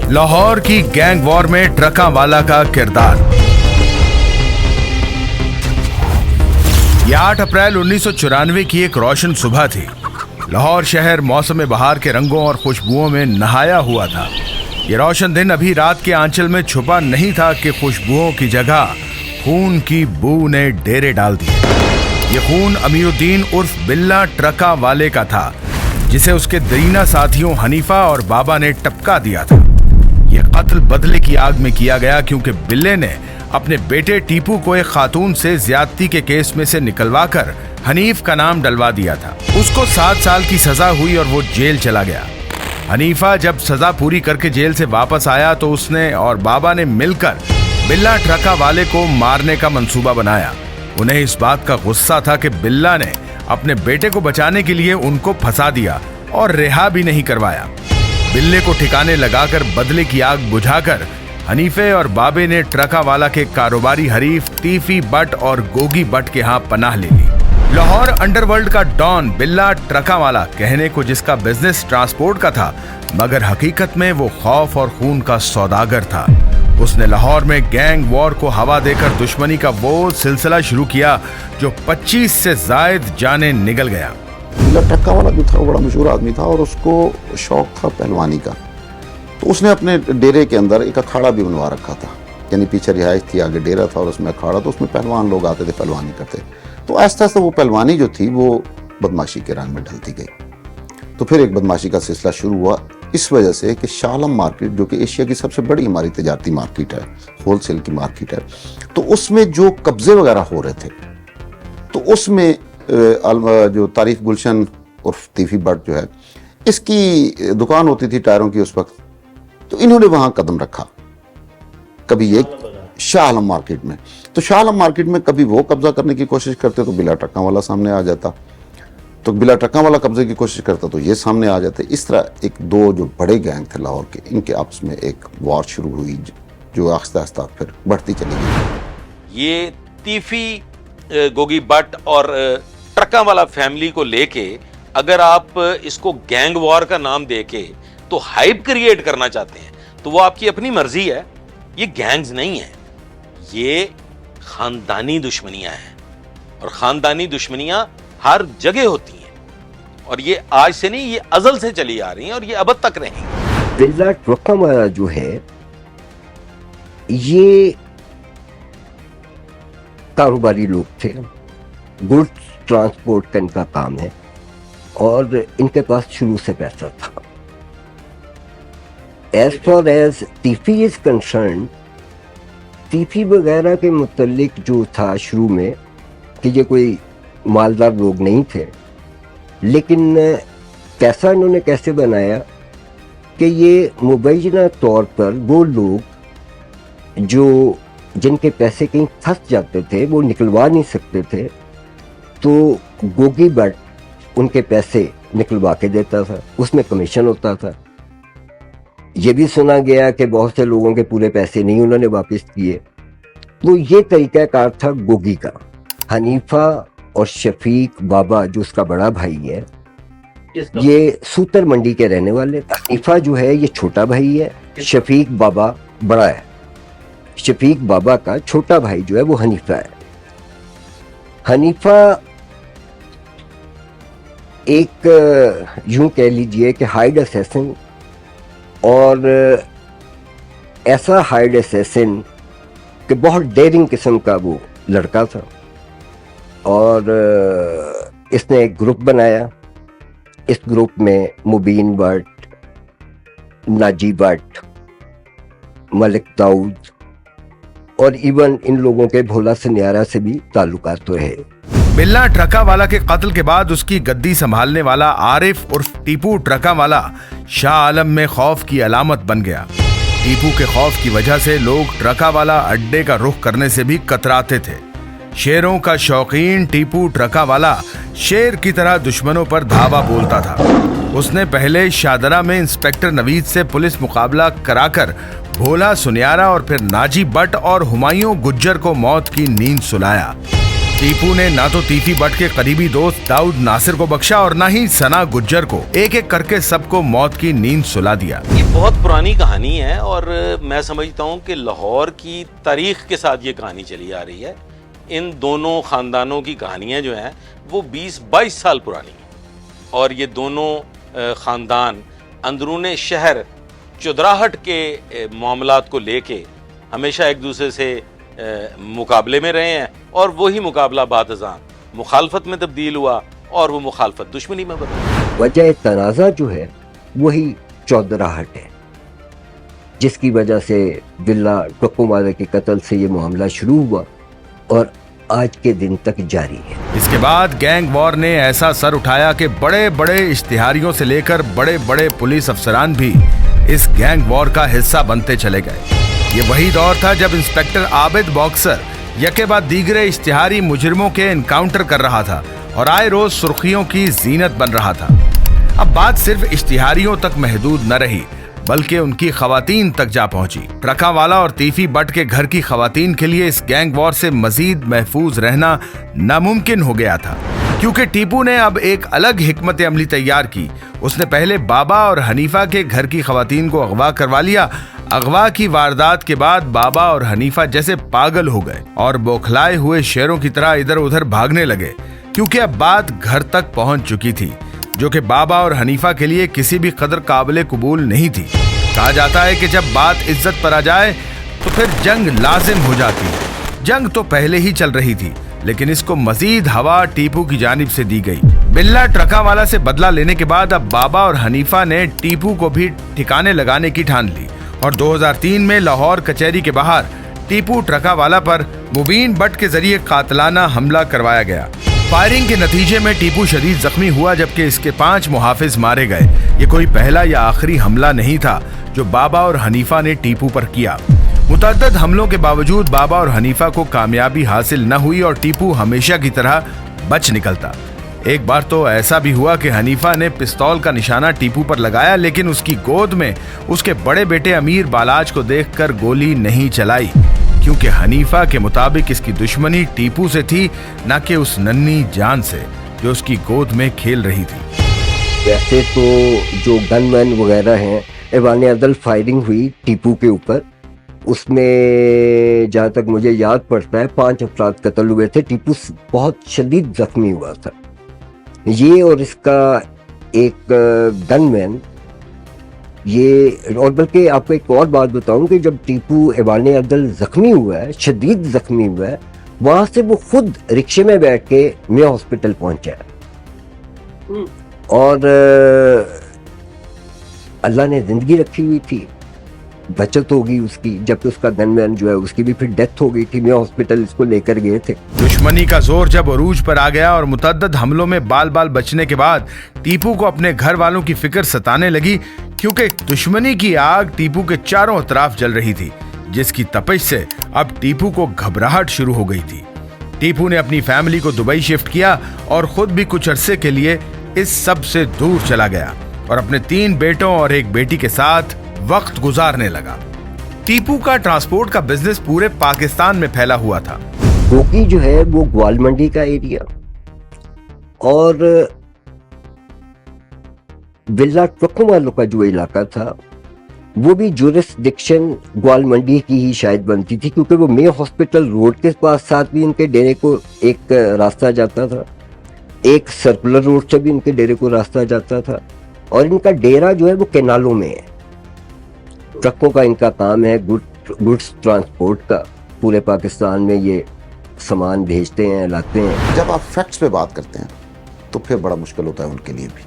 लाहौर की gang war में ट्रका वाला का किरदार। यह 8 अप्रैल 1994 की एक रोशन सुबह थी। लाहौर शहर मौसम बहार के रंगों और खुशबुओं में नहाया हुआ था। ये रोशन दिन अभी रात के आंचल में छुपा नहीं था कि खुशबुओं की जगह खून की बू ने डेरे डाल दिए। ये खून अमीरुद्दीन उर्फ बिल्ला ट्रका वाले का था, जिसे उसके दरीना साथियों हनीफा और बाबा ने टपका दिया था। यह कत्ल बदले की आग में किया गया क्योंकि बिल्ले ने अपने बेटे टीपू को एक खातून से ज्यादती के केस में से निकलवाकर हनीफ का नाम डलवा दिया था। उसको 7 साल की सजा हुई और वो जेल चला गया। हनीफा जब सजा पूरी करके जेल से वापस आया तो उसने और बाबा ने मिलकर बिल्ला ट्रका वाले को मारने का मंसूबा बनाया। उन्हें इस बात का गुस्सा था कि बिल्ला ने अपने बेटे को बचाने के लिए उनको फंसा दिया और रिहा भी नहीं करवाया। बिल्ले को ठिकाने लगाकर बदले की आग बुझाकर हनीफे और बाबे ने ट्रका वाला के कारोबारी हरीफ तीफी बट और गोगी बट के यहाँ पनाह ले ली। लाहौर अंडरवर्ल्ड का डॉन बिल्ला ट्रका वाला, कहने को जिसका बिजनेस ट्रांसपोर्ट का था, मगर हकीकत में वो खौफ और खून का सौदागर था। उसने लाहौर में गैंग वॉर को हवा देकर दुश्मनी का वो सिलसिला शुरू किया जो 25 से जायद जाने निगल गया। बिल्ला ट्रका वाला जो था वो बड़ा मशहूर आदमी था और उसको शौक था पहलवानी का। तो उसने अपने डेरे के अंदर एक अखाड़ा भी बनवा रखा था, यानी पीछे रिहाइश थी, आगे डेरा था और उसमें अखाड़ा, तो उसमें पहलवान लोग आते थे, पहलवानी करते। तो आहिस्ता आहिस्ता वो पहलवानी जो थी वो बदमाशी के रंग में ढलती गई। तो फिर एक बदमाशी का सिलसिला शुरू हुआ इस वजह से कि शाह आलम मार्केट, जो कि एशिया की सबसे बड़ी हमारी तजारती मार्केट है, होलसेल की मार्केट है, तो उसमें जो कब्जे वगैरह हो रहे थे, तो उसमें जो तारीफ गुलशन और तीफी बट जो है, इसकी दुकान होती थी टायरों की उस वक्त। तो इन्होंने वहां कदम रखा, कभी ये शाह आलम मार्केट में, तो शाह आलम मार्केट में कभी वो कब्जा करने की कोशिश करते तो बिल्ला ट्रका वाला सामने आ जाता, तो बिल्ला ट्रका वाला कब्जे की कोशिश करता तो ये सामने आ जाते। इस तरह एक दो जो बड़े गैंग थे लाहौर के, इनके आपस में एक वॉर शुरू हुई जो आहिस्ता आहिस्ता फिर बढ़ती चली गई। ये तीफी, गोगी बट और ट्रका वाला फैमिली को लेके अगर आप इसको गैंग वॉर का नाम देके तो हाइप क्रिएट करना चाहते हैं तो वो आपकी अपनी मर्जी है। ये गैंग्स नहीं है, ये खानदानी दुश्मनियां हैं और खानदानी दुश्मनियां हर जगह होती हैं और ये आज से नहीं, ये अजल से चली आ रही हैं और ये अब तक रहेंगी। बिल्ला ट्रका वाला जो है ये कारोबारी लोग थे, गुड्स ट्रांसपोर्ट का इनका काम है और इनके पास शुरू से पैसा था। एज फार एज तीफी इज कंसर्न, तीफी वगैरह के मुतल्लिक जो था शुरू में कि ये कोई मालदार लोग नहीं थे, लेकिन पैसा इन्होंने कैसे बनाया कि ये मुबैना तौर पर वो लोग जो जिनके पैसे कहीं फंस जाते थे, वो निकलवा नहीं सकते थे, तो गोगी बट उनके पैसे निकलवा के देता था, उसमें कमीशन होता था। ये भी सुना गया कि बहुत से लोगों के पूरे पैसे नहीं उन्होंने वापस किए। तो ये तरीक़ाकार था गोगी का। हनीफा और शफीक बाबा जो उसका बड़ा भाई है, ये सूतर मंडी के रहने वाले। हनीफा जो है ये छोटा भाई है, शफीक बाबा बड़ा है। शफीक बाबा का छोटा भाई जो है वो हनीफा है। हनीफा एक यूं कह लीजिए कि हाइड असैसिन, और ऐसा हाइड असैसिन कि बहुत डेयरिंग किस्म का वो लड़का था। और इसने एक ग्रुप बनाया। इस ग्रुप में मुबीन बट, नाजी बट, मलिक दाऊद और इवन इन लोगों के भोला सन्यारा से भी ताल्लुकात तो है। बिल्ला ट्रका वाला के कत्ल के बाद उसकी गद्दी संभालने वाला आरिफ उर्फ टीपू ट्रका वाला शाह आलम में खौफ की अलामत बन गया। टीपू के खौफ की वजह से लोग ट्रका वाला अड्डे का रुख करने से भी कतराते थे। शेरों का शौकीन टीपू ट्रका वाला शेर की तरह दुश्मनों पर धावा बोलता था। उसने पहले शादरा में इंस्पेक्टर नवीद से पुलिस मुकाबला कराकर भोला सुनियारा और फिर नाजी बट और हुमायूं गुज्जर को मौत की नींद सुलाया। टीपू ने ना तो तीफी बट के करीबी दोस्त दाऊद नासिर को बख्शा और ना ही सना गुज्जर को। एक एक करके सबको मौत की नींद सुला दिया। ये بہت پرانی کہانی ہے اور میں سمجھتا ہوں کہ لاہور کی تاریخ کے ساتھ یہ کہانی چلی آ رہی ہے. ان دونوں خاندانوں کی کہانیاں جو ہیں وہ 20-22 سال پرانی ہیں اور یہ دونوں خاندان اندرون شہر چودراہٹ کے معاملات کو لے کے ہمیشہ ایک دوسرے سے مقابلے میں رہے ہیں اور وہی مقابلہ بعد ازاں مخالفت میں تبدیل ہوا اور وہ مخالفت دشمنی میں بدل. وجہ تنازع جو ہے وہی چودراہٹ ہے جس کی وجہ سے بلا ٹکو والے کے قتل سے یہ معاملہ شروع ہوا اور آج کے دن تک جاری ہے. اس کے بعد گینگ وار نے ایسا سر اٹھایا کہ بڑے بڑے اشتہاریوں سے لے کر بڑے بڑے پولیس افسران بھی اس گینگ وار کا حصہ بنتے چلے گئے. یہ وہی دور تھا جب انسپیکٹر عابد باکسر یکے بعد دیگرے اشتہاری مجرموں کے انکاؤنٹر کر رہا تھا اور آئے روز سرخیوں کی زینت بن رہا تھا. اب بات صرف اشتہاریوں تک محدود نہ رہی بلکہ ان کی خواتین تک جا پہنچی. ٹرکا والا اور تیفی بٹ کے گھر کی خواتین کے لیے اس گینگ وار سے مزید محفوظ رہنا ناممکن ہو گیا تھا کیونکہ ٹیپو نے اب ایک الگ حکمت عملی تیار کی. اس نے پہلے بابا اور حنیفہ کے گھر کی خواتین کو اغوا کروا لیا. اغوا کی واردات کے بعد بابا اور حنیفہ جیسے پاگل ہو گئے اور بوکھلائے ہوئے شیروں کی طرح ادھر ادھر بھاگنے لگے کیونکہ اب بات گھر تک پہنچ چکی تھی جو کہ بابا اور حنیفہ کے لیے کسی بھی قدر قابل قبول نہیں تھی. کہا جاتا ہے کہ جب بات عزت پر آ جائے تو پھر جنگ لازم ہو جاتی ہے. جنگ تو پہلے ہی چل رہی تھی لیکن اس کو مزید ہوا ٹیپو کی جانب سے دی گئی. بلا ٹرکا والا سے بدلہ لینے کے بعد اب بابا اور حنیفہ نے ٹیپو کو بھی ٹھکانے لگانے کی ٹھان لی اور 2003 میں لاہور کچہری کے باہر ٹیپو ٹرکا والا پر مبین بٹ کے ذریعے قاتلانہ حملہ کروایا گیا. فائرنگ کے نتیجے میں ٹیپو شدید زخمی ہوا جبکہ اس کے 5 محافظ مارے گئے. یہ کوئی پہلا یا آخری حملہ نہیں تھا جو بابا اور حنیفہ نے ٹیپو پر کیا. متعدد حملوں کے باوجود بابا اور حنیفہ کو کامیابی حاصل نہ ہوئی اور ٹیپو ہمیشہ کی طرح بچ نکلتا. ایک بار تو ایسا بھی ہوا کہ حنیفہ نے پستول کا نشانہ ٹیپو پر لگایا لیکن اس کی گود میں اس کے بڑے بیٹے امیر بالاج کو دیکھ کر گولی نہیں چلائی کیونکہ حنیفہ کے مطابق اس کی دشمنی ٹیپو سے تھی نہ کہ اس ننھی جان سے جو اس کی گود میں کھیل رہی تھی. ویسے تو جو گن مین وغیرہ ہیں ایوان عدل فائرنگ ہوئی ٹیپو کے اوپر اس میں جہاں تک مجھے یاد پڑتا ہے 5 افراد قتل ہوئے تھے. ٹیپو بہت شدید زخمی ہوا تھا. یہ اور اس کا ایک گن مین یہ اور بلکہ آپ کو ایک اور بات بتاؤں کہ جب ٹیپو ایوان عدل زخمی ہوا ہے شدید زخمی ہوا ہے وہاں سے وہ خود رکشے میں بیٹھ کے میا ہاسپٹل پہنچا ہے اور اللہ نے زندگی رکھی ہوئی تھی بچت ہوگی اس کی جبکہ اس کا گن مین جو ہے اس کی بھی پھر ڈیتھ ہو گئی تھی. میا ہاسپٹل اس کو لے کر گئے تھے. دشمنی کا زور جب عروج پر آ گیا اور متعدد حملوں میں بال بال بچنے کے بعد ٹیپو کو اپنے گھر والوں کی فکر ستانے لگی کیونکہ دشمنی کی آگ ٹیپو کے چاروں اطراف جل رہی تھی جس کی تپش سے اب ٹیپو کو گھبراہٹ شروع ہو گئی تھی. ٹیپو نے اپنی فیملی کو دبئی شفٹ کیا اور خود بھی کچھ عرصے کے لیے اس سب سے دور چلا گیا اور اپنے 3 بیٹوں اور ایک بیٹی کے ساتھ وقت گزارنے لگا. ٹیپو کا ٹرانسپورٹ کا بزنس پورے پاکستان میں پھیلا ہوا تھا. گوگی جو ہے وہ گوال منڈی کا ایریا اور بلا ٹرکوں والوں کا جو علاقہ تھا وہ بھی جورسڈکشن گوال منڈی کی ہی شاید بنتی تھی کیونکہ وہ میا ہاسپٹل روڈ کے پاس ساتھ بھی ان کے ڈیرے کو ایک راستہ جاتا تھا, ایک سرکولر روڈ سے بھی ان کے ڈیرے کو راستہ جاتا تھا اور ان کا ڈیرا جو ہے وہ کینالوں میں ہے. ٹرکوں کا ان کا کام ہے گڈس ٹرانسپورٹ کا. پورے پاکستان میں یہ سامان بھیجتے ہیں لاتے ہیں. جب آپ فیکٹس پہ بات کرتے ہیں تو پھر بڑا مشکل ہوتا ہے ان کے لیے بھی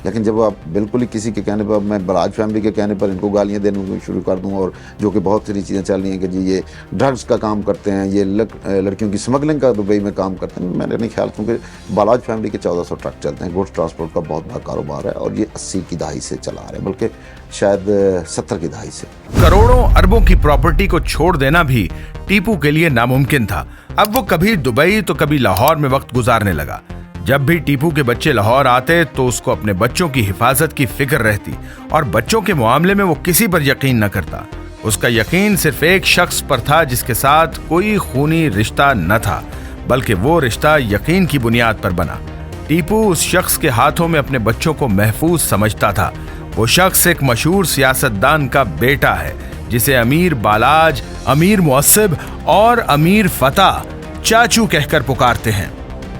لیکن جب آپ بالکل ہی کسی کے کہنے پر میں بلاج فیملی کے کہنے پر ان کو گالیاں دینے شروع کر دوں اور جو کہ بہت ساری چیزیں چل رہی ہیں کہ جی یہ ڈرگز کا کام کرتے ہیں یہ لڑکیوں کی سمگلنگ کا دبئی میں کام کرتے ہیں. میں نے نہیں خیال کیونکہ بلاج فیملی کے 1400 ٹرک چلتے ہیں. گوڈس ٹرانسپورٹ کا بہت بڑا کاروبار ہے اور یہ 80 کی دہائی سے چلا رہا ہے بلکہ شاید 70 کی دہائی سے. کروڑوں اربوں کی پراپرٹی کو چھوڑ دینا بھی ٹیپو کے لیے ناممکن تھا. اب وہ کبھی دبئی تو کبھی لاہور میں وقت گزارنے لگا. جب بھی ٹیپو کے بچے لاہور آتے تو اس کو اپنے بچوں کی حفاظت کی فکر رہتی اور بچوں کے معاملے میں وہ کسی پر یقین نہ کرتا. اس کا یقین صرف ایک شخص پر تھا جس کے ساتھ کوئی خونی رشتہ نہ تھا بلکہ وہ رشتہ یقین کی بنیاد پر بنا. ٹیپو اس شخص کے ہاتھوں میں اپنے بچوں کو محفوظ سمجھتا تھا. वो शख्स एक मशहूर सियासतदान का बेटा है जिसे अमीर बालाज, अमीर मुअस्सिब और अमीर फतेह चाचू कहकर पुकारते हैं।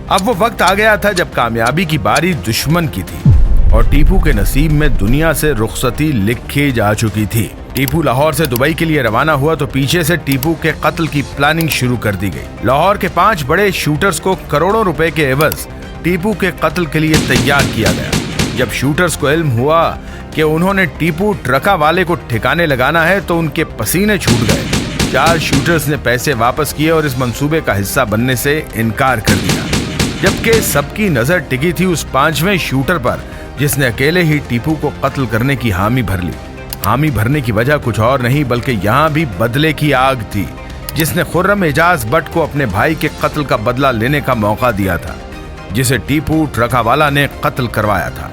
अब वो वक्त आ गया था जब कामयाबी की बारी दुश्मन की थी और टीपू के नसीब में दुनिया से रुखसती लिखी जा चुकी थी। टीपू लाहौर से दुबई के लिए रवाना हुआ तो पीछे से टीपू के कत्ल की प्लानिंग शुरू कर दी गई। लाहौर के 5 बड़े शूटर्स को करोड़ों रुपए के एवज टीपू के कत्ल के लिए तैयार किया गया। जब शूटर्स को इल्म हुआ कि उन्होंने टीपू ट्रका वाले को ठिकाने लगाना है तो उनके पसीने छूट गए। 4 शूटर्स ने पैसे वापस किए और इस मंसूबे का हिस्सा बनने से इनकार कर दिया, जबकि सबकी नजर टिकी थी उस 5वें शूटर पर जिसने अकेले ही टीपू को कत्ल करने की हामी भर ली। हामी भरने की वजह कुछ और नहीं बल्कि यहाँ भी बदले की आग थी, जिसने खुर्रम एजाज बट को अपने भाई के कत्ल का बदला लेने का मौका दिया था, जिसे टीपू ट्रकावाला ने कत्ल करवाया था।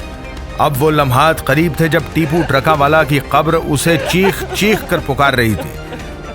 अब वो लम्हात करीब थे जब टीपू ट्रकावाला की कब्र उसे चीख चीख कर पुकार रही थी।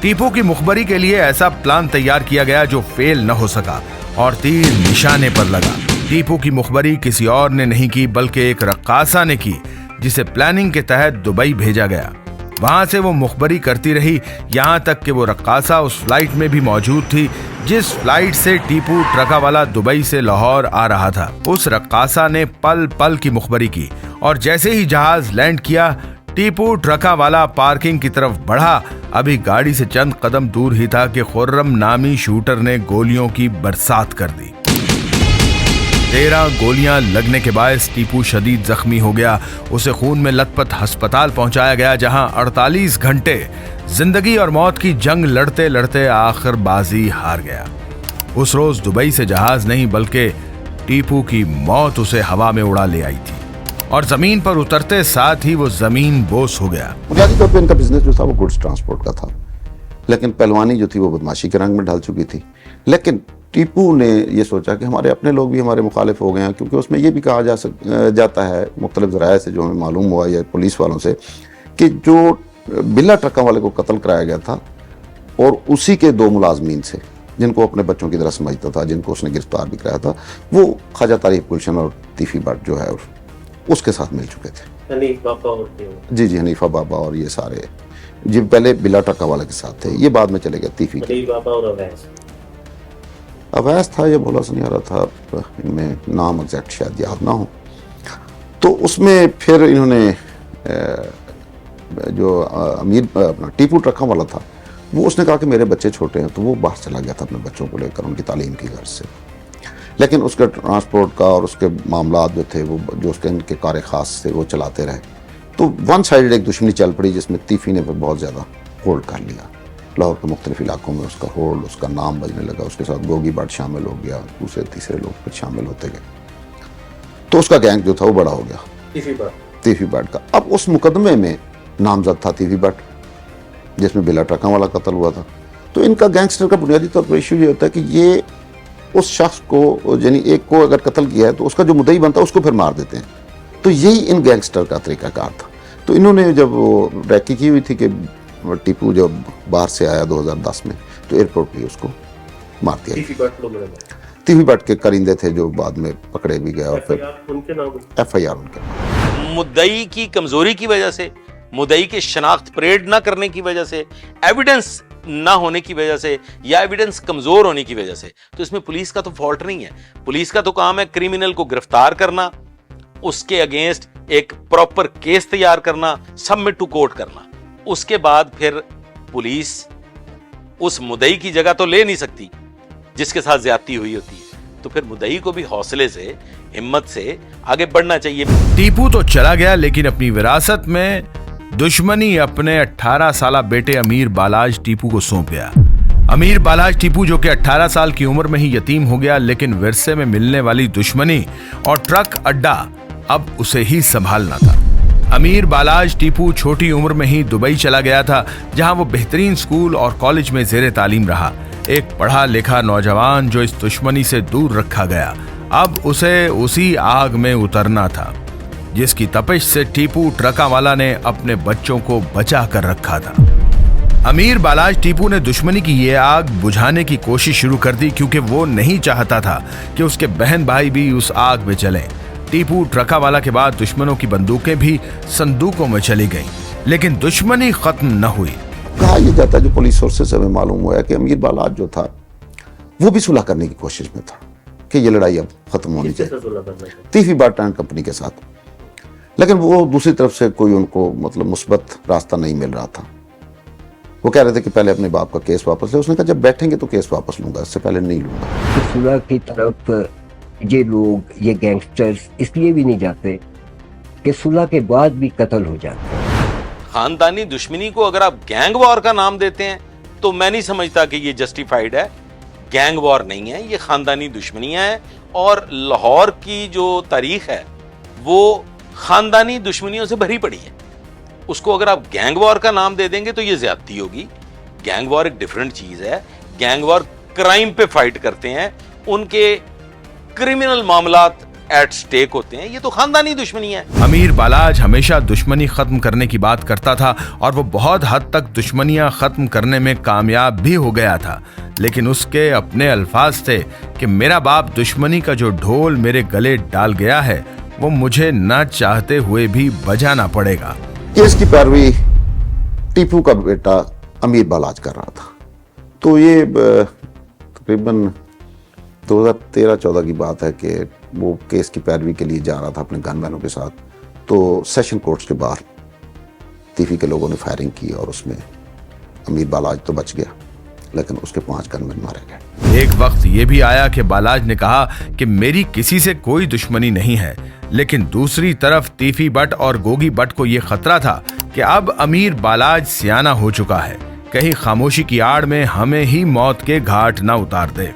टीपू की मुखबरी के लिए ऐसा प्लान तैयार किया गया जो फेल न हो सका और तीर निशाने पर लगा। टीपू की मुखबरी किसी और ने नहीं की बल्कि एक रक्कासा ने की, जिसे प्लानिंग के तहत दुबई भेजा गया। वहां से वो मुखबरी करती रही यहाँ तक कि वो रक्कासा उस फ्लाइट में भी मौजूद थी जिस फ्लाइट से टीपू ट्रकावाला दुबई से लाहौर आ रहा था। उस रक्कासा ने पल पल की मुखबरी की और जैसे ही जहाज लैंड किया टीपू ट्रकावाला पार्किंग की तरफ बढ़ा। अभी गाड़ी से चंद कदम दूर ही था कि खुर्रम नामी शूटर ने गोलियों की बरसात कर दी। 13 गोलियां लगने के बायस टीपू शदीद जख्मी हो गया। उसे खून में लथपथ अस्पताल पहुंचाया गया, जहां 48 घंटे जिंदगी और मौत की जंग लड़ते लड़ते आखिर बाजी हार गया। उस रोज दुबई से जहाज नहीं बल्कि टीपू की मौत उसे हवा में उड़ा ले आई थी और जमीन पर उतरते साथ ही वो जमीन बोस हो गया। बुनियादी तौर पर इनका बिजनेस जो था वो गुड्स ट्रांसपोर्ट का था, लेकिन पहलवानी जो थी वो बदमाशी के रंग में ढल चुकी थी। लेकिन टीपू ने ये सोचा कि हमारे अपने लोग भी हमारे मुखालिफ हो गए हैं, क्योंकि उसमें ये भी कहा जाता है मुख्तलिफ ज़राए से जो हमें मालूम हुआ या पुलिस वालों से कि जो बिल्ला ट्रका वाले को कत्ल कराया गया था और उसी के 2 मुलाजमीन से जिनको अपने बच्चों की तरह समझता था, जिनको उसने गिरफ्तार भी कराया था, वो ख्वाजा तारीफ गुलशन और तीफी भट्ट जो है उसके साथ मिल चुके थे। हनीफ बाबा और जी हनीफा बाबा और ये सारे जी पहले बिल्ला ट्रका वाले के साथ थे, ये बाद में चले गए तीफी के। बाबा और अवैस था या भोला सुनियारा था, इनमें नाम एग्जैक्ट शायद याद ना हो। तो उसमें फिर इन्होंने जो अमीर अपना टीपू ट्रका वाला था वो उसने कहा कि मेरे बच्चे छोटे हैं, तो वो बाहर चला गया था अपने बच्चों को लेकर उनकी तालीम की गर्ज से। लेकिन उसके ट्रांसपोर्ट का और उसके मामलात जो थे वो जो उसके इनके कार ख़ास थे वो चलाते रहे। तो वन साइडेड एक दुश्मनी चल पड़ी जिसमें तीफी ने बहुत ज़्यादा होल्ड कर लिया। लाहौर के मुख्तलिफ इलाकों में उसका होल्ड, उसका नाम बजने लगा। उसके साथ गोगी भट्ट शामिल हो गया, दूसरे तीसरे लोग फिर शामिल होते गए, तो उसका गैंग जो था वो बड़ा हो गया तीफी भट्ट का। अब उस मुकदमे में नामजद था तीफी भट्ट जिसमें बिल्ला ट्रका वाला कत्ल हुआ था। तो इनका गैंगस्टर का बुनियादी तौर पर इशू ये होता है कि ये उस शख्स को यानी एक को अगर कत्ल किया है तो उसका जो मुद्दई बनता है उसको फिर मार देते हैं। तो यही इन गैंगस्टर का तरीकाकार था। तो इन्होंने जब वो रैकी की हुई थी कि टीपू जब बाहर से आया 2010 में तो एयरपोर्ट पे उसको मार दिया। तीफी भट्ट के करिंदे थे जो बाद में पकड़े भी गए और फिर FIR उनके। मुद्दई की कमजोरी की वजह से, मुद्दई के शनाख्त परेड ना करने की वजह से, एविडेंस ना होने की वजह से या एविडेंस कमजोर होने की वजह से, तो इसमें पुलिस का तो फॉल्ट नहीं है। पुलिस का तो काम है क्रिमिनल को गिरफ्तार करना, उसके अगेंस्ट एक प्रॉपर केस तैयार करना, सबमिट टू कोर्ट करना। उसके बाद फिर पुलिस उस मुद्दई की जगह तो ले नहीं सकती जिसके साथ ज्यादती हुई होती है। तो फिर मुद्दई को भी हौसले से, हिम्मत से आगे बढ़ना चाहिए। टीपू तो चला गया लेकिन अपनी विरासत में दुश्मनी अपने 18 साला बेटे अमीर बालाज टीपू को सौंप गया। अमीर बालाज टीपू जो कि 18 साल की उम्र में ही यतीम हो गया, लेकिन विरसे में मिलने वाली दुश्मनी और ट्रक अड्डा अब उसे ही संभालना था। अमीर बालाज टीपू छोटी उम्र में ही दुबई चला गया था, जहां वो बेहतरीन स्कूल और कॉलेज में जेरे तालीम रहा। एक पढ़ा लिखा नौजवान जो इस दुश्मनी से दूर रखा गया, अब उसे उसी आग में उतरना था जिसकी तपिश से टीपू ट्रका वाला ने अपने बच्चों को बचा कर रखा था। अमीर बालाज टीपू ने दुश्मनी की ये आग बुझाने की कोशिश शुरू कर दी, क्योंकि वो नहीं चाहता था कि उसके बहन भाई भी उस आग में जलें। टीपू ट्रकावाला के बाद दुश्मनों की बंदूकें भी संदूकों में चली गईं, लेकिन दुश्मनी खत्म न हुई। कहा यह जाता है, जो पुलिस सोर्सेज से हमें मालूम हुआ है कि अमीर बालाज जो था वो भी सुलह करने की कोशिश में था कि ये लड़ाई अब खत्म होनी चाहिए तीफी बाट एंड कंपनी के साथ, लेकिन वो दूसरी तरफ से कोई उनको मतलब मुस्बत रास्ता नहीं मिल रहा था। वो कह रहे थे कि पहले अपने बाप का केस वापस ले। उसने कहा जब बैठेंगे तो केस वापस लूंगा, इससे पहले नहीं लूंगा। सुलह की तरफ ये लोग, ये गैंगस्टर्स इसलिए भी नहीं जाते कि सुलह के बाद भी कत्ल हो जाते हैं। खानदानी दुश्मनी को अगर आप गैंग वॉर का नाम देते हैं तो मैं नहीं समझता कि ये जस्टिफाइड है। गैंग वॉर नहीं है, ये खानदानी दुश्मनियां हैं, और लाहौर की जो तारीख है वो खानदानी दुश्मनियों से भरी पड़ी है। उसको अगर आप गैंग वॉर का नाम दे देंगे तो ये ज्यादती होगी। गैंग वॉर एक डिफरेंट चीज है। गैंग वॉर क्राइम पे फाइट करते हैं, उनके क्रिमिनल मामलात एट स्टेक होते हैं। ये तो खानदानी दुश्मनी है। अमीर बालाज हमेशा दुश्मनी खत्म करने की बात करता था और वो बहुत हद तक दुश्मनियां खत्म करने में कामयाब भी हो गया था, लेकिन उसके अपने अल्फाज थे कि मेरा बाप दुश्मनी का जो ढोल मेरे गले डाल गया है वो मुझे न चाहते हुए भी बजाना पड़ेगा। केस की पैरवी टीपू का बेटा अमीर बालाज कर रहा था। तो ये तकरीबन 2013-14 की बात है कि वो केस की पैरवी के लिए जा रहा था अपने गनमैनों के साथ। तो सेशन कोर्ट्स के बाहर तीफी के लोगों ने फायरिंग की और उसमें अमीर बालाज तो बच गया, लेकिन उसके 5 गनमैन मारे गए। एक वक्त ये भी आया कि बालाज ने कहा कि मेरी किसी से कोई दुश्मनी नहीं है, लेकिन दूसरी तरफ तीफी बट और गोगी बट को ये खतरा था कि अब अमीर बालाज सियाना हो चुका है, कहीं खामोशी की आड़ में हमें ही मौत के घाट न उतार दे।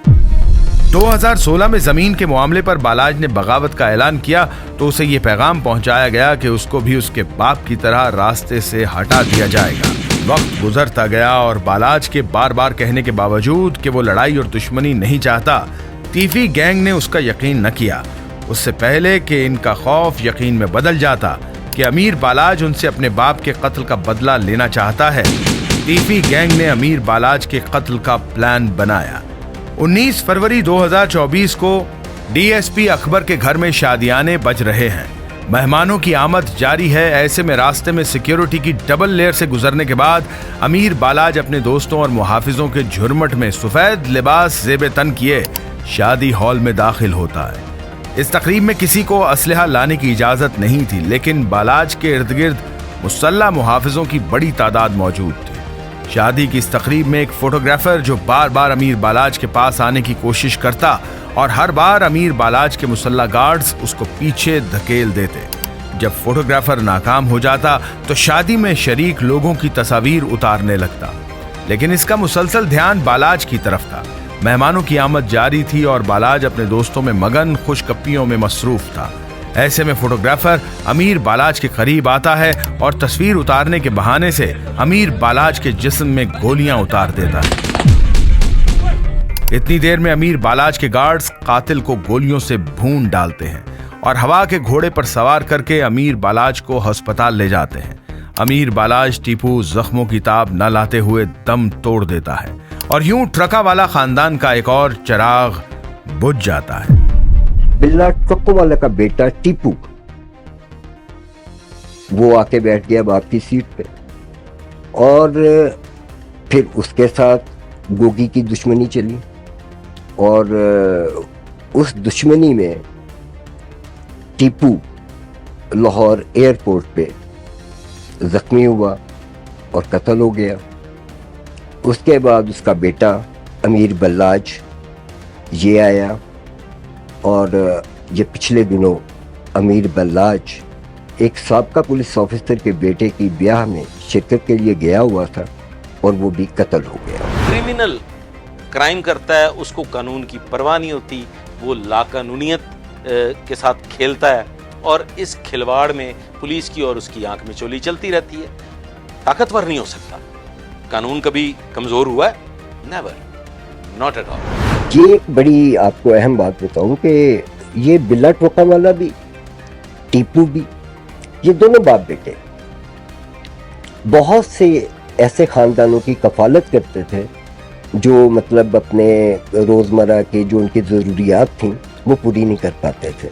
2016 में जमीन के मामले पर बालाज ने बगावत का ऐलान किया तो उसे ये पैगाम पहुंचाया गया कि उसको भी उसके बाप की तरह रास्ते से हटा दिया जाएगा। वक्त गुजरता गया और बालाज के बार बार कहने के बावजूद कि वो लड़ाई और दुश्मनी नहीं चाहता, तीफी गैंग ने उसका यकीन न किया। उससे पहले कि इनका खौफ यकीन में बदल जाता कि अमीर बालाज उनसे अपने बाप के कत्ल का बदला लेना चाहता है, तीफी गैंग ने अमीर बालाज के कत्ल का प्लान बनाया। 19 फरवरी 2024 को डीएसपी अकबर के घर में शादियाने बज रहे हैं। मेहमानों की आमद जारी है। ऐसे में रास्ते में सिक्योरिटी की डबल लेयर से गुजरने के बाद अमीर बालाज अपने दोस्तों और मुहाफिजों के झुरमट में सफेद लिबास ज़ेबे तन किए शादी हॉल में दाखिल होता है। इस तकरीब में किसी को असलहा लाने की इजाजत नहीं थी, लेकिन बालाज के इर्द गिर्द मुसल्लह मुहाफिजों की बड़ी तादाद मौजूद थी। शादी की इस तकरीब में एक फोटोग्राफर जो बार बार अमीर बालाज के पास आने की कोशिश करता और हर बार अमीर बालाज के मुसल्लह गार्ड्स उसको पीछे धकेल देते। जब फोटोग्राफर नाकाम हो जाता तो शादी में शरीक लोगों की तस्वीर उतारने लगता, लेकिन इसका मुसलसल ध्यान बालाज की तरफ था। मेहमानों की आमद जारी थी और बालाज अपने दोस्तों में मगन खुशकप्पियों में मसरूफ था। ऐसे में फोटोग्राफर अमीर बालाज के करीब आता है और तस्वीर उतारने के बहाने से अमीर बालाज के जिस्म में गोलियां उतार देता है। इतनी देर में अमीर बालाज के गार्ड्स कातिल को गोलियों से भून डालते हैं और हवा के घोड़े पर सवार करके अमीर बालाज को अस्पताल ले जाते हैं। अमीर बालाज टीपू जख्मों की ताब न लाते हुए दम तोड़ देता है और यूं ट्रकावाला खानदान का एक और चिराग बुझ जाता है। बिल्ला ट्रकोवाला का बेटा टीपू वो आके बैठ गया बाप की सीट पे, और फिर उसके साथ गोगी की दुश्मनी चली और उस दुश्मनी में टीपू लाहौर एयरपोर्ट पे जख्मी हुआ और कत्ल हो गया। उसके बाद उसका बेटा अमीर बल्लाज ये आया, और ये पिछले दिनों अमीर बल्लाज एक साबका पुलिस ऑफिसर के बेटे की ब्याह में शिरकत के लिए गया हुआ था और वो भी कत्ल हो गया। क्रिमिनल क्राइम करता है, उसको कानून की परवाह नहीं होती, वो लाकानूनियत के साथ खेलता है और इस खिलवाड़ में पुलिस की और उसकी आंख में चोली चलती रहती है। ताकतवर नहीं हो सकता। कानून कभी कमजोर हुआ है? Never, not at all. ये एक बड़ी आपको अहम बात बताऊं कि ये बिल्ला ट्रकोवाला भी टीपू भी, ये दोनों बाप बेटे बहुत से ऐसे खानदानों की कफालत करते थे जो मतलब अपने रोज़मर्रा के जो उनकी ज़रूरियात थी वो पूरी नहीं कर पाते थे।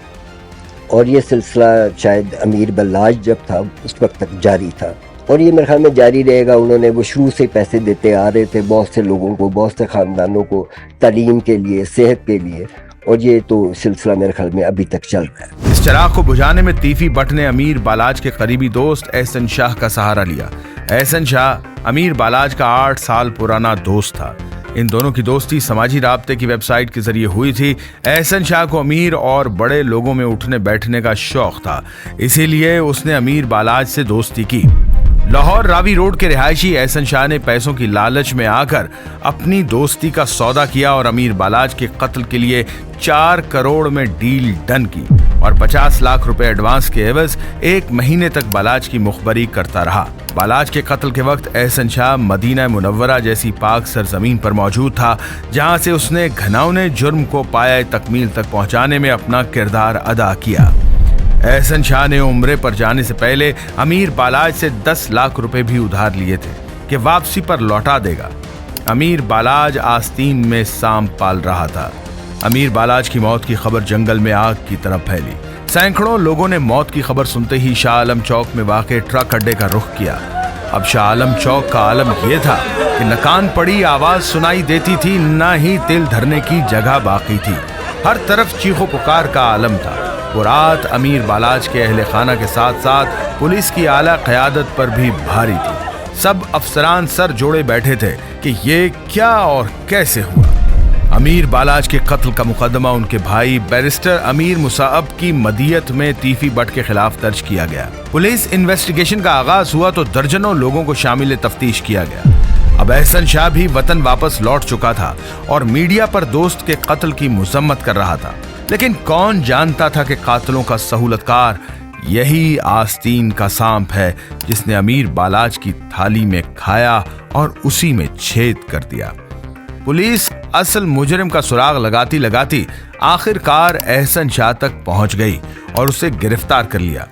اور یہ سلسلہ شاید امیر بلاج جب تھا اس وقت تک جاری تھا، اور یہ میرے خیال میں جاری رہے گا. انہوں نے وہ شروع سے پیسے دیتے آ رہے تھے بہت سے لوگوں کو، بہت سے خاندانوں کو، تعلیم کے لیے، صحت کے لیے، اور یہ تو سلسلہ میرے خیال میں ابھی تک چل رہا ہے. اس چراغ کو بجھانے میں تیفی بٹ نے امیر بالاج کے قریبی دوست احسن شاہ کا سہارا لیا. احسن شاہ امیر بالاج کا 8 سال پرانا دوست تھا. ان دونوں کی دوستی سماجی رابطے کی ویب سائٹ کے ذریعے ہوئی تھی. احسن شاہ کو امیر اور بڑے لوگوں میں اٹھنے بیٹھنے کا شوق تھا، اسی لیے اس نے امیر بالاج سے دوستی کی. لاہور راوی روڈ کے رہائشی احسن شاہ نے پیسوں کی لالچ میں آ کر اپنی دوستی کا سودا کیا اور امیر بالاج کے قتل کے لیے 4 کروڑ میں ڈیل ڈن کی اور 50 لاکھ روپے ایڈوانس کے عوض 1 مہینے تک بالاج کی مخبری کرتا رہا. بالاج کے قتل کے وقت احسن شاہ مدینہ منورہ جیسی پاک سرزمین پر موجود تھا، جہاں سے اس نے گھناؤنے جرم کو پایہ تکمیل تک پہنچانے میں اپنا کردار ادا کیا. احسن شاہ نے عمرے پر جانے سے پہلے امیر بالاج سے 10 لاکھ روپے بھی ادھار لیے تھے کہ واپسی پر لوٹا دے گا. امیر بالاج آستین میں سانپ پال رہا تھا. امیر بالاج کی موت کی خبر جنگل میں آگ کی طرح پھیلی. سینکڑوں لوگوں نے موت کی خبر سنتے ہی شاہ عالم چوک میں واقع ٹرک اڈے کا رخ کیا. اب شاہ عالم چوک کا عالم یہ تھا کہ نہ کان پڑی آواز سنائی دیتی تھی، نہ ہی دل دھرنے کی جگہ باقی تھی. ہر طرف چیخو پکار کا عالم تھا. وہ رات امیر بالاج کے اہل خانہ کے ساتھ ساتھ پولیس کی اعلیٰ قیادت پر بھی بھاری تھی. سب افسران سر جوڑے بیٹھے تھے کہ یہ کیا اور کیسے ہوا. امیر بالاج کے قتل کا مقدمہ ان کے بھائی بیرسٹر امیر مصعب کی مدیت میں تیفی بٹ کے خلاف درج کیا گیا. پولیس انویسٹیگیشن کا آغاز ہوا تو درجنوں لوگوں کو شامل تفتیش کیا گیا. اب احسن شاہ بھی وطن واپس لوٹ چکا تھا اور میڈیا پر دوست کے قتل کی مذمت کر رہا تھا. لیکن کون جانتا تھا کہ قاتلوں کا سہولت کار یہی آستین کا سانپ ہے جس نے امیر بالاج کی تھالی میں کھایا اور اسی میں چھید کر دیا. پولیس اصل مجرم کا سراغ لگاتی لگاتی آخر کار احسن شاہ تک پہنچ گئی اور اسے گرفتار کر لیا.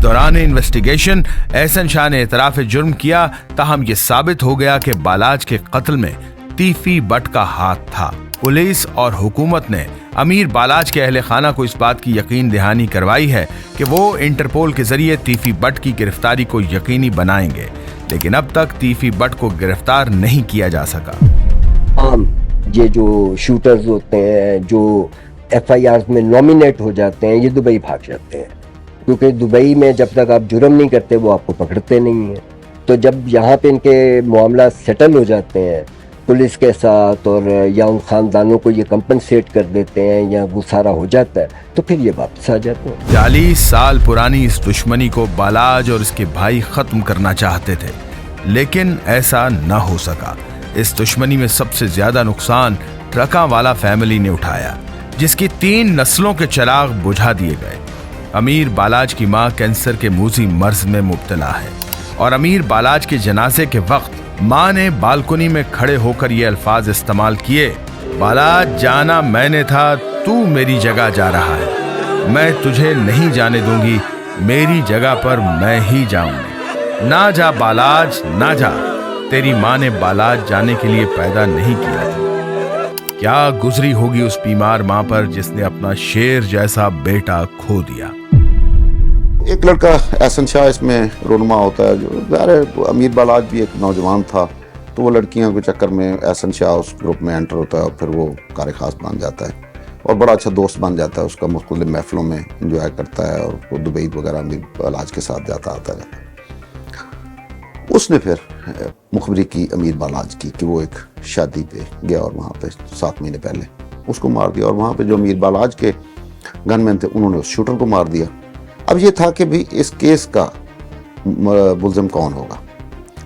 دوران انویسٹیگیشن احسن شاہ نے اعتراف جرم کیا، تاہم یہ ثابت ہو گیا کہ بالاج کے قتل میں تیفی بٹ کا ہاتھ تھا. پولیس اور حکومت نے امیر بالاج کے اہل خانہ کو اس بات کی یقین دہانی کروائی ہے کہ وہ انٹرپول کے ذریعے تیفی بٹ کی گرفتاری کو یقینی بنائیں گے، لیکن اب تک تیفی بٹ کو گرفتار نہیں کیا جا سکا. یہ جو شوٹرز ہوتے ہیں جو ایف آئی آر میں نامینیٹ ہو جاتے ہیں، یہ دبئی بھاگ جاتے ہیں، کیونکہ دبئی میں جب تک آپ جرم نہیں کرتے وہ آپ کو پکڑتے نہیں ہیں. تو جب یہاں پہ ان کے معاملات سیٹل ہو جاتے ہیں پولیس کے ساتھ اور یا ان خاندانوں کو یہ کمپنسیٹ کر دیتے ہیں یا وہ سارا ہو جاتا ہے تو پھر یہ واپس آ جاتے ہیں. 40 سال پرانی اس دشمنی کو بالاج اور اس کے بھائی ختم کرنا چاہتے تھے، لیکن ایسا نہ ہو سکا. اس دشمنی میں سب سے زیادہ نقصان ٹرکاں والا فیملی نے اٹھایا، جس کی 3 نسلوں کے چراغ بجھا دیے گئے. امیر بالاج کی ماں کینسر کے موذی مرض میں مبتلا ہے اور امیر بالاج کے جنازے کے وقت ماں نے بالکنی میں کھڑے ہو کر یہ الفاظ استعمال کیے: بالاج جانا میں نے تھا، تو میری جگہ جا رہا ہے. میں تجھے نہیں جانے دوں گی، میری جگہ پر میں ہی جاؤں گی. نہ جا بالاج، نہ جا. تیری ماں نے بالاج جانے کے لیے پیدا نہیں کیا تھا. کیا گزری ہوگی اس بیمار ماں پر جس نے اپنا شیر جیسا بیٹا کھو دیا. ایک لڑکا احسن شاہ اس میں رونما ہوتا ہے، جو ظاہر ہے امیر بالاج بھی ایک نوجوان تھا، تو وہ لڑکیاں کے چکر میں احسن شاہ اس گروپ میں انٹر ہوتا ہے اور پھر وہ کار خاص بن جاتا ہے اور بڑا اچھا دوست بن جاتا ہے. اس کا مختلف محفلوں میں انجوائے کرتا ہے اور وہ دبئی وغیرہ امیر بالاج کے ساتھ جاتا آتا ہے. اس نے پھر مخبری کی امیر بالاج کی کہ وہ ایک شادی پہ گیا اور وہاں پہ 7 مہینے پہلے اس کو مار دیا، اور وہاں پہ جو امیر بالاج کے گن مین تھے انہوں نے اس شوٹر کو مار دیا. اب یہ تھا کہ بھی اس کیس کا ملزم کون ہوگا،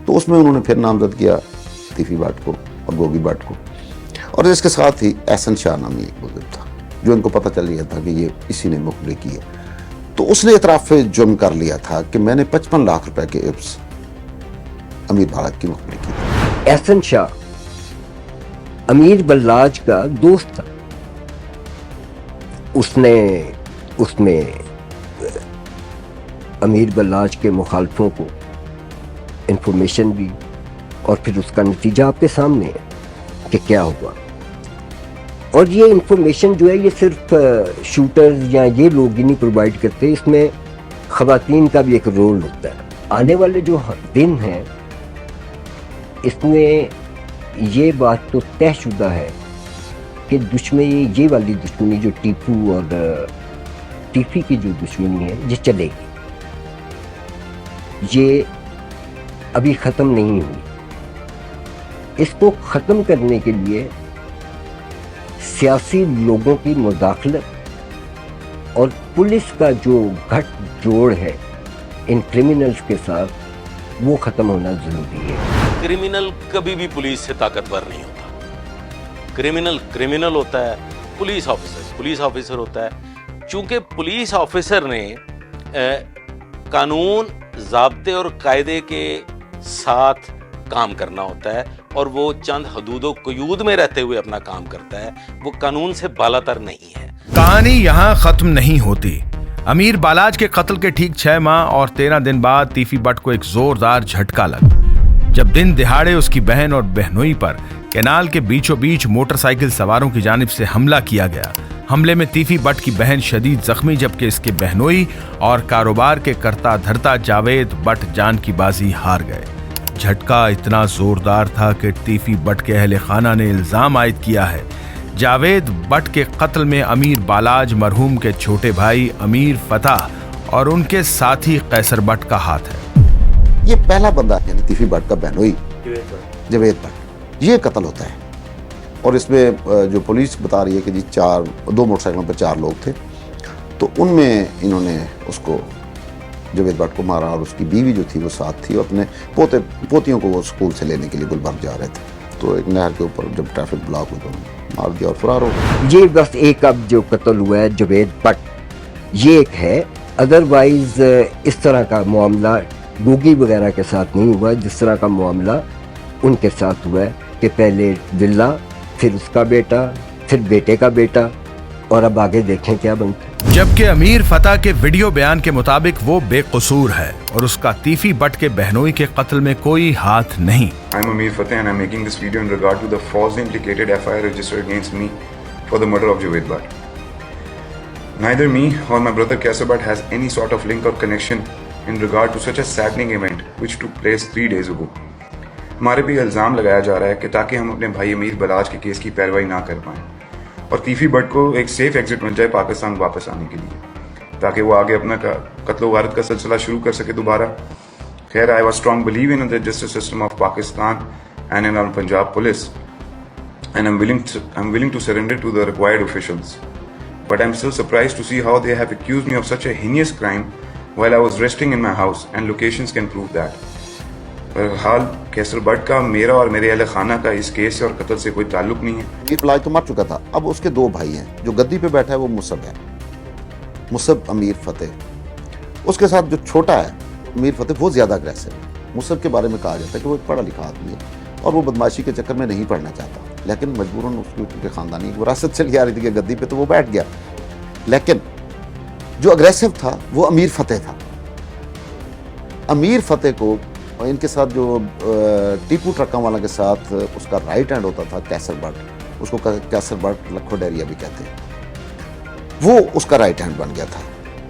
تو اس میں انہوں نے پھر نامزد کیا تیفی بٹ کو اور گوگی بٹ کو، اور اس کے ساتھ ہی احسن شاہ نامی ایک ملزم تھا جو ان کو پتہ چل گیا تھا کہ یہ اسی نے مخبری کی ہے. تو اس نے اعتراف جرم کر لیا تھا کہ میں نے 55 لاکھ روپے کے عوض امیر بالاج کی مخبری کی تھی. احسن شاہ امیر بالاج کا دوست تھا. اس میں امیر بالاج کے مخالفوں کو انفارمیشن دی اور پھر اس کا نتیجہ آپ کے سامنے ہے کہ کیا ہوا. اور یہ انفارمیشن جو ہے یہ صرف شوٹرز یا یہ لوگ ہی نہیں پرووائڈ کرتے، اس میں خواتین کا بھی ایک رول ہوتا ہے. آنے والے جو دن ہیں اس میں یہ بات تو طے شدہ ہے کہ دشمنی، یہ والی دشمنی جو ٹیپو اور ٹیفی کی جو دشمنی ہے یہ چلے گی، یہ ابھی ختم نہیں ہوئی. اس کو ختم کرنے کے لیے سیاسی لوگوں کی مداخلت اور پولیس کا جو گھٹ جوڑ ہے ان کرمنلز کے ساتھ وہ ختم ہونا ضروری ہے. کرمنل کبھی بھی پولیس سے طاقتور نہیں ہوتا. کرمنل ہوتا ہے، پولیس آفیسر ہوتا ہے. چونکہ پولیس آفیسر نے قانون، ضابطے اور قاعدے کے ساتھ کام کرنا ہوتا ہے اور وہ چند حدود و قیود میں رہتے ہوئے اپنا کام کرتا ہے، وہ قانون سے بالاتر نہیں ہے. کہانی یہاں ختم نہیں ہوتی. امیر بالاج کے قتل کے ٹھیک 6 ماہ اور 13 دن بعد تیفی بٹ کو ایک زوردار جھٹکا لگا جب دن دہاڑے اس کی بہن اور بہنوئی پر کینال کے بیچوں بیچ موٹر سائیکل سواروں کی جانب سے حملہ کیا گیا. حملے میں تیفی بٹ کی بہن شدید زخمی جبکہ اس کے بہنوئی اور کاروبار کے کرتا دھرتا جاوید بٹ جان کی بازی ہار گئے. جھٹکا اتنا زوردار تھا کہ تیفی بٹ کے اہل خانہ نے الزام عائد کیا ہے جاوید بٹ کے قتل میں امیر بالاج مرحوم کے چھوٹے بھائی امیر فتح اور ان کے ساتھی قیصر بٹ کا ہاتھ ہے. یہ پہلا بندہ یعنی تیفی بٹ کا بہنوئی جاوید بٹ یہ قتل ہوتا ہے. اور اس میں جو پولیس بتا رہی ہے کہ جی 2 موٹر سائیکلوں پہ 4 لوگ تھے، تو ان میں انہوں نے اس کو جاوید بٹ کو مارا اور اس کی بیوی جو تھی وہ ساتھ تھی، اپنے پوتیوں کو وہ اسکول سے لینے کے لیے گلبرگ جا رہے تھے. تو ایک نہر کے اوپر جب ٹریفک بلاک ہوئی تو مار دیا اور فرار ہو گیا. یہ بس ایک اب جو قتل ہوا ہے جاوید بٹ یہ ایک ہے. ادروائز اس طرح کا معاملہ گوگی وغیرہ کے ساتھ نہیں ہوا جس طرح کا معاملہ ان کے ساتھ ہوا ہے کہ پہلے ولا، پھر اس کا بیٹا، پھر بیٹے کا بیٹا، اور اب آگے دیکھیں کیا بنتا ہے. جبکہ امیر فتح کے ویڈیو بیان کے مطابق وہ بے قصور ہے اور اس کا تیفی بٹ کے بہنوئی کے قتل میں کوئی ہاتھ نہیں. I'm Amir Fateh and I'm making this video in regard to the falsely implicated FIR registered against me for the murder of Javed Bhatt. Neither me or my brother Kaisar Bhatt has any sort of link or connection in regard to such a saddening event which took place 3 days ago. ہمارے بھی الزام لگایا جا رہا ہے کہ تاکہ ہم اپنے بھائی امیر بالاج کے کیس کی پیروائی نہ کر پائیں اور تیفی بٹ کو ایک سیف ایگزٹ مل جائے پاکستان واپس آنے کے لیے تاکہ وہ آگے اپنا قتل و غارت کا سلسلہ شروع کر سکے دوبارہ. خیر, I was strong believer in the justice system of Pakistan and in our Punjab police, and I'm willing to surrender to the required officials. But I'm still surprised to see how they have accused me of such a heinous crime while I was resting in my house, and locations can prove that. بہرحال قیصر but کا میرا اور میرے اہل خانہ کا اس case سے اور قتل سے کوئی تعلق نہیں ہے. امیر بالاج تو مر چکا تھا. اب اس کے 2 بھائی ہیں. جو گدی پہ بیٹھا ہے وہ مصب ہے، مصب امیر فتح. اس کے ساتھ جو چھوٹا ہے امیر فتح وہ زیادہ اگریسو ہے. مصب کے بارے میں کہا جاتا ہے کہ وہ ایک پڑھا لکھا آدمی ہے اور وہ بدماشی کے چکر میں نہیں پڑھنا چاہتا، لیکن مجبوراً اس کے خاندانی وراثت چلی آ رہی تھی کہ گدی پہ، تو وہ بیٹھ گیا. لیکن جو اگریسو تھا وہ امیر فتح تھا. امیر فتح کو ان کے ساتھ جو ٹیپو ٹرکاں والا کے ساتھ اس کا رائٹ ہینڈ ہوتا تھا قیصر بٹ، اس کو قیصر بٹ لکھو ڈیریا بھی کہتے ہیں، وہ اس کا رائٹ ہینڈ بن گیا تھا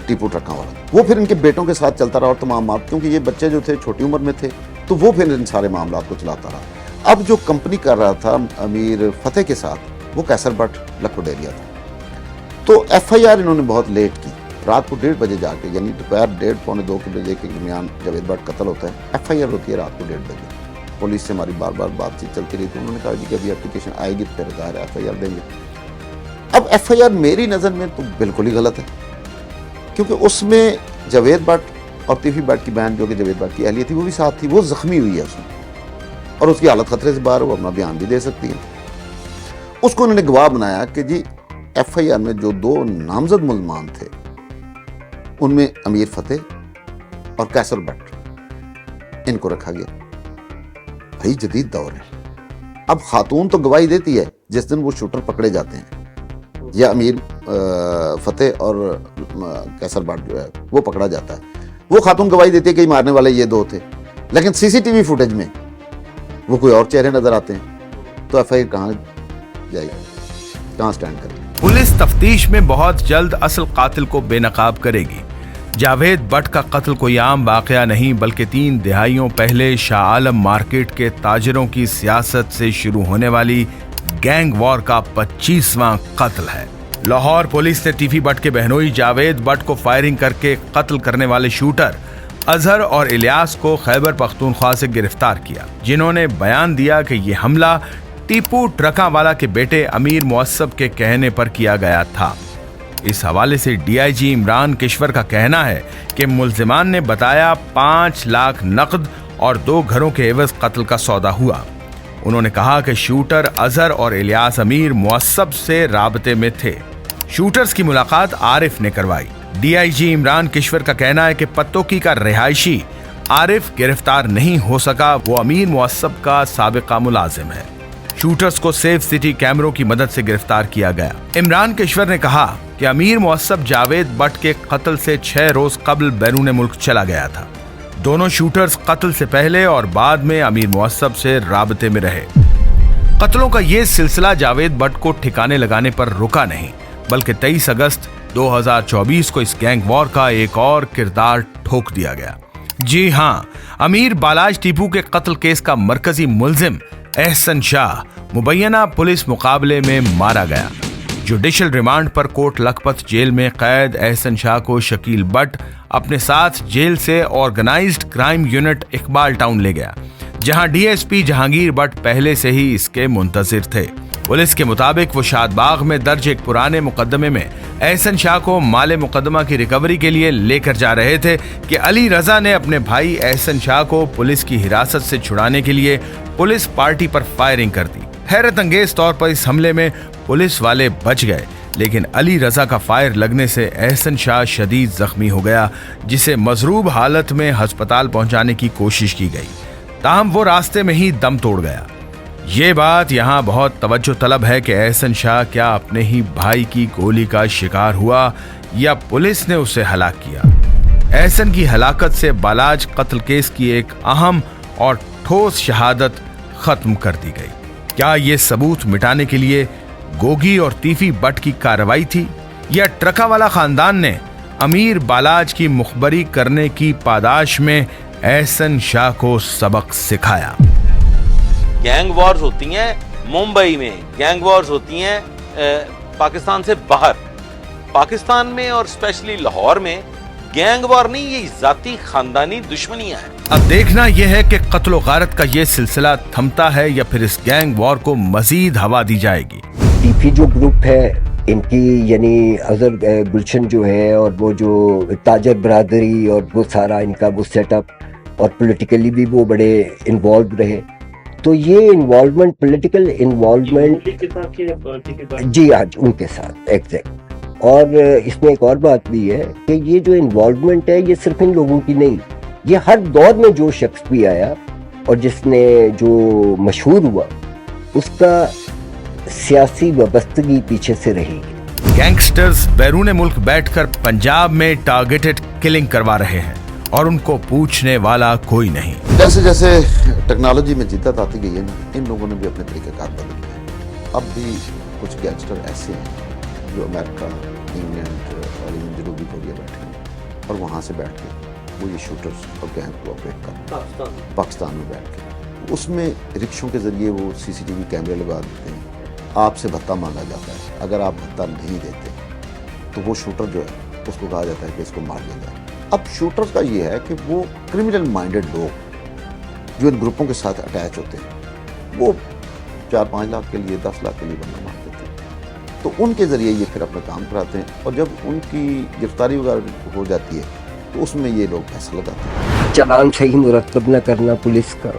ٹیپو ٹرکاں والا. وہ پھر ان کے بیٹوں کے ساتھ چلتا رہا اور تمام کیونکہ یہ بچے جو تھے چھوٹی عمر میں تھے تو وہ پھر ان سارے معاملات کو چلاتا رہا. اب جو کمپنی کر رہا تھا امیر فتح کے ساتھ وہ قیصر بٹ لکھو ڈیریا تھا. تو FIR انہوں نے بہت لیٹ کی. رات کو 1:30 بجے جا کے، یعنی دوپہر 1:30 پونے 2 بجے کے درمیان جاوید بٹ قتل ہوتا ہے. FIR ہوتی ہے رات کو 1:30 بجے. پولیس سے ہماری بار بار بات چیت چلتی رہی تو انہوں نے کہا جی کہ ابھی اپلیکیشن آئے گی پھر ظاہر ہے FIR دیں گے. اب FIR میری نظر میں تو بالکل ہی غلط ہے کیونکہ اس میں جاوید بٹ اور تیفی بٹ کی بہن جو کہ جاوید بٹ کی اہلیہ تھی وہ بھی ساتھ تھی. وہ زخمی ہوئی ہے اس میں اور اس کی حالت خطرے سے باہر، وہ اپنا بیان بھی دے سکتی ہے. اس کو انہوں نے گواہ بنایا کہ جی FIR میں جو 2 نامزد ملزمان تھے ان میں امیر فتح اور قیصر بٹ ان کو رکھا گیا. بھائی جدید دور ہے. اب خاتون تو گواہی دیتی ہے جس دن وہ شوٹر پکڑے جاتے ہیں یا امیر فتح اور قیصر بٹ جو ہے وہ پکڑا جاتا ہے. وہ خاتون گواہی دیتی ہے کہ مارنے والے یہ 2 تھے، لیکن CCTV فوٹیج میں وہ کوئی اور چہرے نظر آتے ہیں تو FIR کہاں جائے گی؟ कहाँ स्टैंड करें। पुलिस तफ्तीश में बहुत जल्द असल कातिल को बेनकाब करेगी। जावेद बट का कत्ल कोई आम वाकया नहीं बल्कि 3 दहाइयों पहले शाह आलम मार्केट के ताजरों की सियासत से शुरू होने वाली गैंग वॉर का 25वां कत्ल है। लाहौर पुलिस ने टीफी बट के बहनोई जावेद बट को फायरिंग करके कत्ल करने वाले शूटर अजहर और इलियास को खैबर पख्तूनख्वा से गिरफ्तार किया, जिन्होंने बयान दिया कि ये हमला टीपू ट्रकावाला के बेटे अमीर मुअस्सब के कहने पर किया गया था। इस हवाले से डीआईजी इमरान किश्वर का कहना है कि मुल्जिमान ने बताया 5 लाख नकद और 2 घरों के एवज कत्ल का सौदा हुआ। उन्होंने कहा कि शूटर अजहर और इलियास अमीर मुअस्सब से राबते में थे। शूटर्स की मुलाकात आरिफ ने करवाई। डीआईजी इमरान किश्वर का कहना है कि पत्तोकी का रिहायशी आरिफ गिरफ्तार नहीं हो सका, वो अमीर मुअस्सब का साबिका मुलाजिम है। शूटर्स को सेफ सिटी कैमरों की मदद से गिरफ्तार किया गया। इमरान किश्वर ने कहा कि अमीर मुअस्सब जावेद बट के कत्ल से 6 रोज कबल बैरून मुल्क चला गया था। दोनों शूटर्स कत्ल से पहले और बाद में अमीर मुअस्सब से राबते में रहे। कत्लों का ये सिलसिला जावेद बट को ठिकाने लगाने पर रुका नहीं, बल्कि 23 अगस्त 2024 को इस गैंग वॉर का एक और किरदार ठोक दिया गया। जी हां, अमीर बालाज टीपू के कत्ल केस का मरकजी मुल्जिम एहसन शाह मुबैना पुलिस मुकाबले में मारा गया। जुडिशल रिमांड पर कोट लखपत जेल में कैद एहसन शाह को शकील बट अपने साथ जेल से organised crime unit Iqbal Town ले गया, जहां डीएसपी जहांगीर बट पहले से ही इसके मुंतजिर थे। पुलिस के मुताबिक वो शादबाग में दर्ज एक पुराने मुकदमे में एहसन शाह को माले मुकदमा की रिकवरी के लिए लेकर जा रहे थे कि अली रजा ने अपने भाई एहसन शाह को पुलिस की हिरासत से छुड़ाने के लिए पुलिस पार्टी पर फायरिंग कर दी। हैरत अंगेज तौर पर इस हमले में पुलिस वाले बच गए, लेकिन अली रजा का फायर लगने से एहसन शाह शदीद जख्मी हो गया, जिसे मजरूब हालत में अस्पताल पहुंचाने की कोशिश की गई, ताहम वो रास्ते में ही दम तोड़ गया। ये बात यहाँ बहुत तवज्जो तलब है कि एहसन शाह क्या अपने ही भाई की गोली का शिकार हुआ या पुलिस ने उसे हलाक किया। एहसन की हलाकत से बालाज कत्ल केस की एक अहम और ठोस शहादत खत्म कर दी गई। क्या ये सबूत मिटाने के लिए गोगी और तीफी बट की कार्रवाई थी या ट्रकावाला खानदान ने अमीर बालाज की मुखबरी करने की पादाश में एहसन शाह को सबक सिखाया? गैंग वॉर्स होती हैं मुंबई में, गैंग वॉर्स होती हैं पाकिस्तान से बाहर। पाकिस्तान में और स्पेशली लाहौर में गैंग वॉर नहीं, ये जाती खानदानी दुश्मनियां हैं। अब देखना यह है कि कत्ल गारत का ये सिलसिला थमता है या फिर इस गैंग वॉर को मजीद हवा दी जाएगी। टीफी जो ग्रुप है इनकी, यानी अजहर गुलशन जो है और वो जो ताजर बरादरी और वो सारा इनका वो सेटअप, और पॉलिटिकली भी वो बड़े इन्वॉल्व रहे। तो ये इन्वॉल्वमेंट, पॉलिटिकल इन्वॉल्वमेंट जी आज उनके साथ एग्जैक्ट। और इसमें एक और बात भी है कि ये जो इन्वॉल्वमेंट है ये सिर्फ इन लोगों की नहीं, ये हर दौर में जो शख्स भी आया और जिसने जो मशहूर हुआ उसका सियासी वाबस्तगी पीछे से रहेगी। गैंगस्टर्स बैरून मुल्क बैठकर पंजाब में टारगेटेड किलिंग करवा रहे हैं और उनको पूछने वाला कोई नहीं। जैसे जैसे टेक्नोलॉजी में जिद्दत आती गई है, इन लोगों ने भी अपने तरीक़ेकार बदल लिए। अब भी कुछ गैंगस्टर ऐसे हैं जो अमेरिका, इंग्लैंड और इवन जनूबी कोरिया बैठे हैं और वहाँ से बैठ के वो ये शूटर्स और गैंग को ऑपरेट कर पाकिस्तान में बैठ के उसमें रिक्शों के ज़रिए वो CCTV कैमरे लगा देते हैं। आपसे भत्ता मांगा जाता है, अगर आप भत्ता नहीं देते तो वो शूटर जो है उसको कहा जाता है कि इसको मार दिया जाए। अब शूटर्स का ये है कि वो क्रिमिनल माइंडेड लोग जो इन ग्रुपों के साथ अटैच होते हैं वो 4-5 लाख के लिए, 10 लाख के लिए बंदा मार देते हैं, तो उनके ज़रिए ये फिर अपना काम कराते हैं और जब उनकी गिरफ्तारी वगैरह हो जाती है तो उसमें ये लोग पैसा लगाते हैं। चालान सही मुरतब न करना पुलिस का,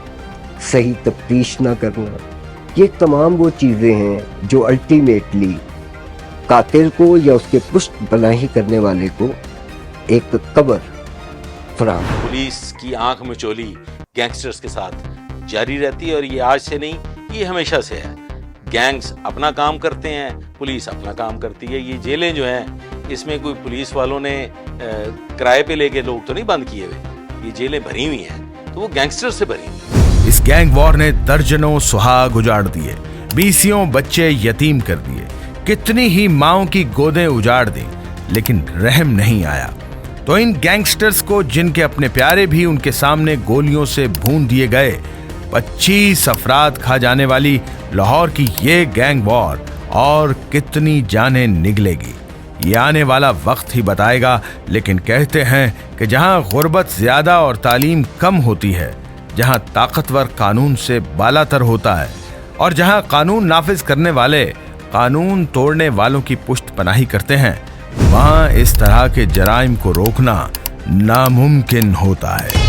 सही तफ्तीश न करना, ये तमाम वो चीज़ें हैं जो अल्टीमेटली कातिल को या उसके पुष्ट पनाही करने वाले को एक कबर फराहम। पुलिस की आंख मिचौली गैंगस्टर्स के साथ जारी रहती है और ये आज से नहीं, ये हमेशा से है। गैंग्स अपना काम करते हैं, पुलिस अपना काम करती है। ये जेलें जो हैं इसमें कोई पुलिस वालों ने किराए पे लेके लोग तो नहीं बंद किए हुए, ये जेलें भरी हुई हैं तो वो गैंगस्टर से भरी हुई। इस गैंग वॉर ने दर्जनों सुहाग उजाड़ दिए, 20 बच्चे यतीम कर दिए, कितनी ही माओं की गोदें उजाड़ दी, लेकिन रहम नहीं आया। तो इन गैंगस्टर्स को, जिनके अपने प्यारे भी उनके सामने गोलियों से भून दिए गए, 25 अफराद खा जाने वाली लाहौर की ये गैंग वॉर और कितनी जानें निगलेगी, ये आने वाला वक्त ही बताएगा। लेकिन कहते हैं कि जहां गुर्बत ज्यादा और तालीम कम होती है, जहां ताकतवर कानून से बालातर होता है और जहां कानून नाफिज करने वाले कानून तोड़ने वालों की पुष्टपनाही करते हैं, वहां इस तरह के जराइम को रोकना नामुमकिन होता है।